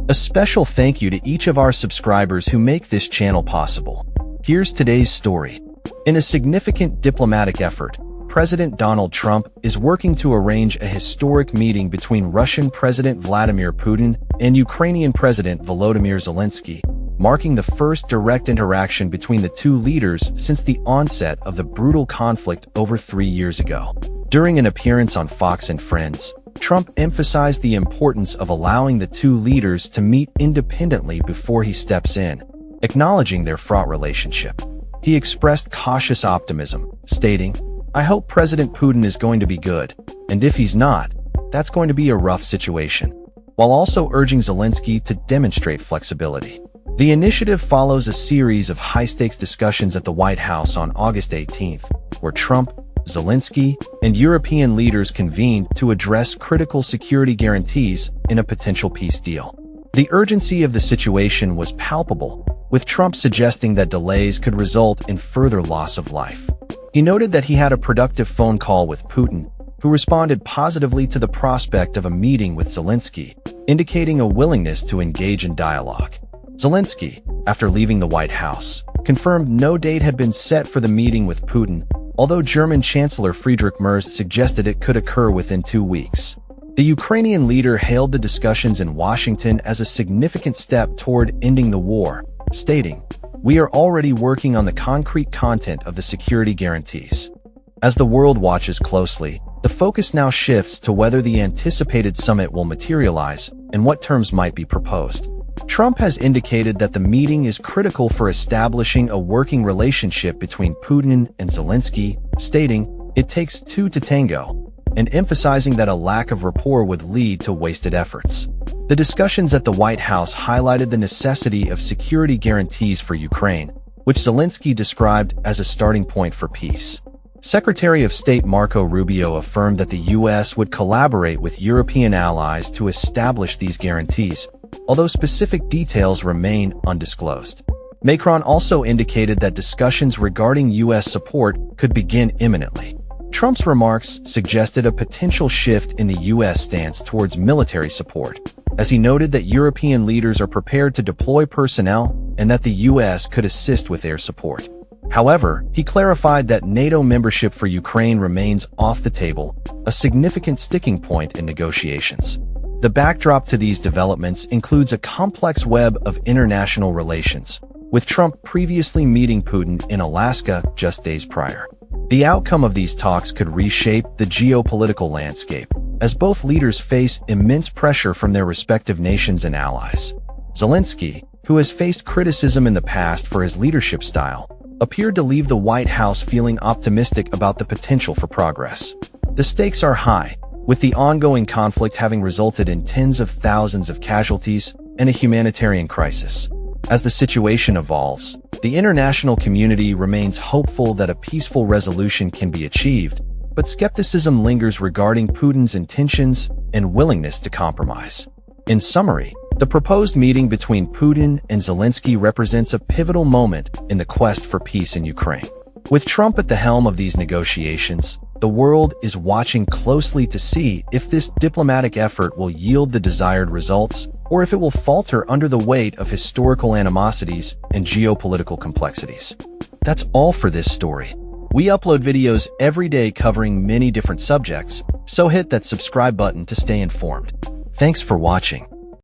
A special thank you to each of our subscribers who make this channel possible. Here's today's story. In a significant diplomatic effort, President Donald Trump is working to arrange a historic meeting between Russian President Vladimir Putin and Ukrainian President Volodymyr Zelenskyy, marking the first direct interaction between the two leaders since the onset of the brutal conflict over 3 years ago. During an appearance on Fox and Friends, Trump emphasized the importance of allowing the two leaders to meet independently before he steps in, acknowledging their fraught relationship. He expressed cautious optimism, stating, "I hope President Putin is going to be good, and if he's not, that's going to be a rough situation," while also urging Zelenskyy to demonstrate flexibility. The initiative follows a series of high-stakes discussions at the White House on August 18th, where Trump, Zelenskyy, and European leaders convened to address critical security guarantees in a potential peace deal. The urgency of the situation was palpable, with Trump suggesting that delays could result in further loss of life. He noted that he had a productive phone call with Putin, who responded positively to the prospect of a meeting with Zelenskyy, indicating a willingness to engage in dialogue. Zelenskyy, after leaving the White House, confirmed no date had been set for the meeting with Putin, although German Chancellor Friedrich Merz suggested it could occur within 2 weeks. The Ukrainian leader hailed the discussions in Washington as a significant step toward ending the war, stating, "We are already working on the concrete content of the security guarantees." As the world watches closely, the focus now shifts to whether the anticipated summit will materialize and what terms might be proposed. Trump has indicated that the meeting is critical for establishing a working relationship between Putin and Zelenskyy, stating, "It takes two to tango," and emphasizing that a lack of rapport would lead to wasted efforts. The discussions at the White House highlighted the necessity of security guarantees for Ukraine, which Zelenskyy described as a starting point for peace. Secretary of State Marco Rubio affirmed that the U.S. would collaborate with European allies to establish these guarantees, although specific details remain undisclosed. Macron also indicated that discussions regarding U.S. support could begin imminently. Trump's remarks suggested a potential shift in the U.S. stance towards military support, as he noted that European leaders are prepared to deploy personnel and that the U.S. could assist with air support. However, he clarified that NATO membership for Ukraine remains off the table, a significant sticking point in negotiations. The backdrop to these developments includes a complex web of international relations, with Trump previously meeting Putin in Alaska just days prior. The outcome of these talks could reshape the geopolitical landscape, as both leaders face immense pressure from their respective nations and allies. Zelenskyy, who has faced criticism in the past for his leadership style, appeared to leave the White House feeling optimistic about the potential for progress. The stakes are high, with the ongoing conflict having resulted in tens of thousands of casualties and a humanitarian crisis. As the situation evolves, the international community remains hopeful that a peaceful resolution can be achieved, but skepticism lingers regarding Putin's intentions and willingness to compromise. In summary, the proposed meeting between Putin and Zelenskyy represents a pivotal moment in the quest for peace in Ukraine. With Trump at the helm of these negotiations, the world is watching closely to see if this diplomatic effort will yield the desired results or if it will falter under the weight of historical animosities and geopolitical complexities. That's all for this story. We upload videos every day covering many different subjects, so hit that subscribe button to stay informed. Thanks for watching.